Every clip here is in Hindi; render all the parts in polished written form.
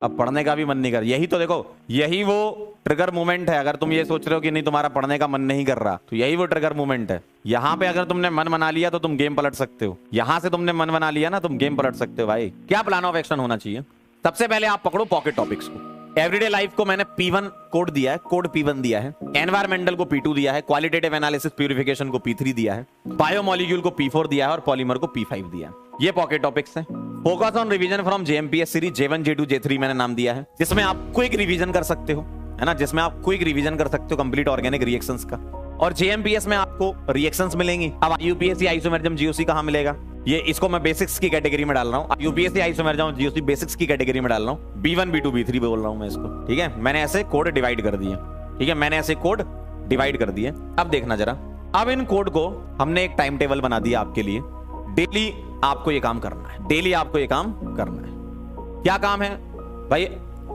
अब पढ़ने का भी मन नहीं कर, यही तो देखो, यही वो ट्रिगर मोमेंट है। अगर तुम ये सोच रहे हो कि नहीं तुम्हारा पढ़ने का मन नहीं कर रहा, तो यही वो ट्रिगर मोमेंट है। यहाँ पे अगर तुमने मन बना लिया तो तुम गेम पलट सकते हो। यहाँ से तुमने मन बना लिया ना, तुम गेम पलट सकते हो भाई। क्या प्लान ऑफ एक्शन होना चाहिए? सबसे पहले आप पकड़ो पॉकेट टॉपिक्स को। एवरीडे लाइफ को मैंने P1 कोड दिया है, कोड P1 दिया है। एनवायरमेंटल को P2 दिया है। क्वालिटेटिव एनालिसिस प्यूरिफिकेशन को P3 दिया है। बायोमोलिक्यूल को P4 दिया है और पॉलीमर को P5 दिया है। ये पॉकेट टॉपिक्स हैं। Focus on revision from JMPS series J1 J2 J3 मैंने नाम दिया है, जिसमें आप क्विक रिवीजन कर सकते हो, है ना, जिसमें आप क्विक रिवीजन कर सकते हो कंप्लीट ऑर्गेनिक रिएक्शंस का। और JMPS में आपको रिएक्शंस मिलेंगी। अब UPSC आइसोमेरिज्म GOC कहां मिलेगा? ये इसको मैं बेसिक्स की कैटेगरी में डाल रहा हूँ। UPSC आइसोमेरिज्म GOC बेसिक्स की कैटेगरी में डाल रहा हूँ। B1 B2 B3 बोल रहा हूँ मैं इसको, ठीक है। मैंने ऐसे कोड डिवाइड कर दिए, ठीक है, मैंने ऐसे कोड डिवाइड कर दिए। अब देखना जरा, अब इन कोड को हमने एक टाइम टेबल बना दिया आपके लिए। डेली आपको ये काम करना है, डेली आपको ये काम करना है। क्या काम है भाई?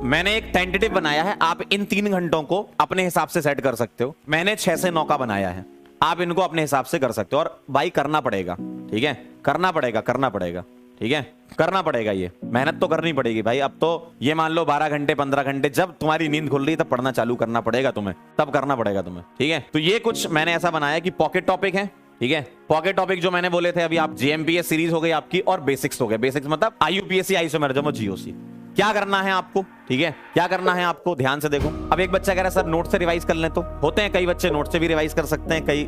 मैंने एक टेंटेटिव बनाया है, आप इन 3 घंटों को अपने हिसाब से सेट कर सकते हो। मैंने 6 से 9 का बनाया है, आप इनको अपने हिसाब से कर सकते हो। और भाई करना पड़ेगा, ठीक है, करना पड़ेगा, करना पड़ेगा, ठीक है, करना पड़ेगा। ये मेहनत तो करनी पड़ेगी भाई। अब तो ये मान लो 12 घंटे 15 घंटे, जब तुम्हारी नींद खुल रही है तब पढ़ना चालू करना पड़ेगा तुम्हें, तब करना पड़ेगा तुम्हें, ठीक है। तो ये कुछ मैंने ऐसा बनाया कि पॉकेट टॉपिक है, ठीक है। पॉकेट टॉपिक जो मैंने बोले थे अभी, आप JMPS सीरीज हो गई आपकी और बेसिक्स हो गए। बेसिक्स मतलब IUPSC आइसोमेरिज्म और GOC। क्या करना है आपको, ठीक है, क्या करना है आपको, ध्यान से देखो। अब एक बच्चा कह रहा है सर नोट से रिवाइज कर लें, तो होते हैं कई बच्चे नोट से भी रिवाइज कर सकते हैं, कई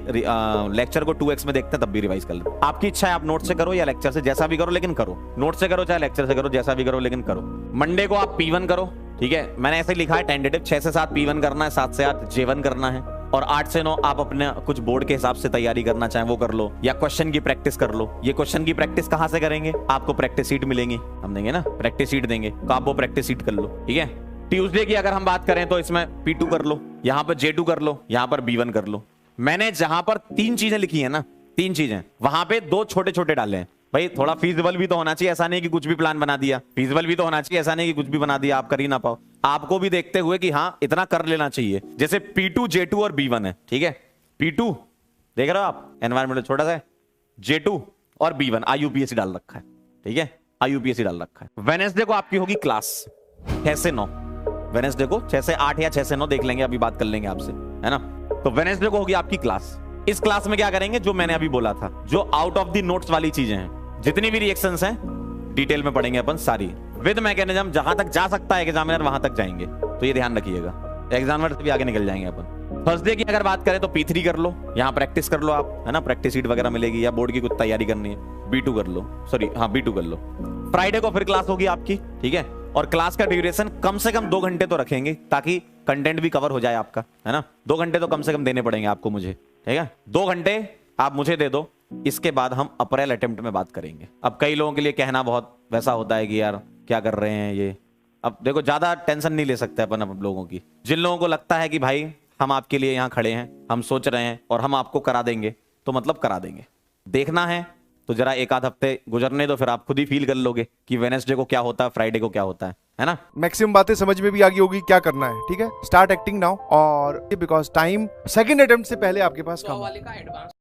लेक्चर को 2x में देखते हैं तब भी रिवाइज कर लें। आपकी इच्छा है, आप नोट से करो या लेक्चर से, जैसा भी करो, लेकिन करो। नोट से करो चाहे लेक्चर से करो, जैसा भी करो लेकिन करो। मंडे को आप P1 करो, ठीक है, मैंने ऐसे लिखा है टेंटेटिव। 6 से 7 P1 करना है, 7 से 8 J1 करना है, और 8 से 9 आप अपने कुछ बोर्ड के हिसाब से तैयारी करना चाहें वो कर लो, या क्वेश्चन की प्रैक्टिस कर लो। ये क्वेश्चन की प्रैक्टिस कहां से करेंगे? आपको प्रैक्टिस शीट मिलेंगी, हम देंगे ना, प्रैक्टिस शीट देंगे, तो आप वो प्रैक्टिस शीट कर लो, ठीक है। ट्यूसडे की अगर हम बात करें तो इसमें P2 कर लो, यहां पर J2 कर लो, यहां पर B1 कर लो। मैंने जहां पर 3 चीजें लिखी है ना, 3 चीजें, वहां पे 2 छोटे छोटे डाले हैं। भाई थोड़ा फीजिबल भी तो होना चाहिए, ऐसा नहीं कि कुछ भी प्लान बना दिया। फीजिबल भी तो होना चाहिए, ऐसा नहीं कि कुछ भी बना दिया आप कर ही ना पाओ। आपको भी देखते हुए कि हाँ इतना कर लेना चाहिए। जैसे P2 J2 और B1 है, ठीक है। P2 देख रहे हो आप, एनवायरमेंटल छोटा सा है, J2 और B1 IUPSC डाल रखा है, ठीक है, IUPSC डाल रखा है। वेडनेसडे को आपकी होगी क्लास 6 से 9। वेडनेसडे को 6 से 8 या 6 से 9 देख लेंगे, अभी बात कर लेंगे आपसे, है ना। तो वेडनेसडे को होगी आपकी क्लास। इस क्लास में क्या करेंगे, जो मैंने अभी बोला था, जो आउट ऑफ द नोट्स वाली चीजें हैं, जितनी भी रिएक्शंस हैं डिटेल में पढ़ेंगे अपन सारी, विद मैकेनिज्म। जहां तक जा सकता है एग्जामिनर वहां तक जाएंगे, तो ये ध्यान रखिएगा, एग्जामिनर से भी आगे निकल जाएंगे अपन। थर्सडे की अगर बात करें तो P3 कर लो, यहां प्रैक्टिस कर लो आप, है ना, प्रैक्टिस शीट वगैरह मिलेगी, या बोर्ड की कुछ तैयारी करनी है B2 कर लो, सॉरी हाँ B2 कर लो। फ्राइडे को फिर क्लास होगी आपकी, ठीक है, और क्लास का ड्यूरेशन कम से कम 2 घंटे तो रखेंगे, ताकि कंटेंट भी कवर हो जाए आपका, है ना। 2 घंटे तो कम से कम देने पड़ेंगे आपको मुझे, ठीक है। 2 घंटे आप मुझे दे दो, इसके बाद हम अप्रैल अटेम्प्ट में बात करेंगे। अब कई लोगों के लिए कहना बहुत वैसा होता है कि यार क्या कर रहे हैं ये। अब देखो ज्यादा टेंशन नहीं ले सकते अपन अब लोगों की। जिन लोगों को लगता है कि भाई हम आपके लिए यहाँ खड़े हैं, हम सोच रहे हैं और हम आपको करा देंगे, तो मतलब करा देंगे। देखना है तो जरा 1 आध हफ्ते गुजरने दो, फिर आप खुद ही फील कर लोगे कि वेडनेसडे को क्या होता है, फ्राइडे को क्या होता है ना। मैक्सिमम बातें समझ में भी आ गई होगी क्या करना है, ठीक है। स्टार्ट एक्टिंग नाउ, और बिकॉज टाइम सेकंड अटेम्प्ट से पहले आपके पास कम है।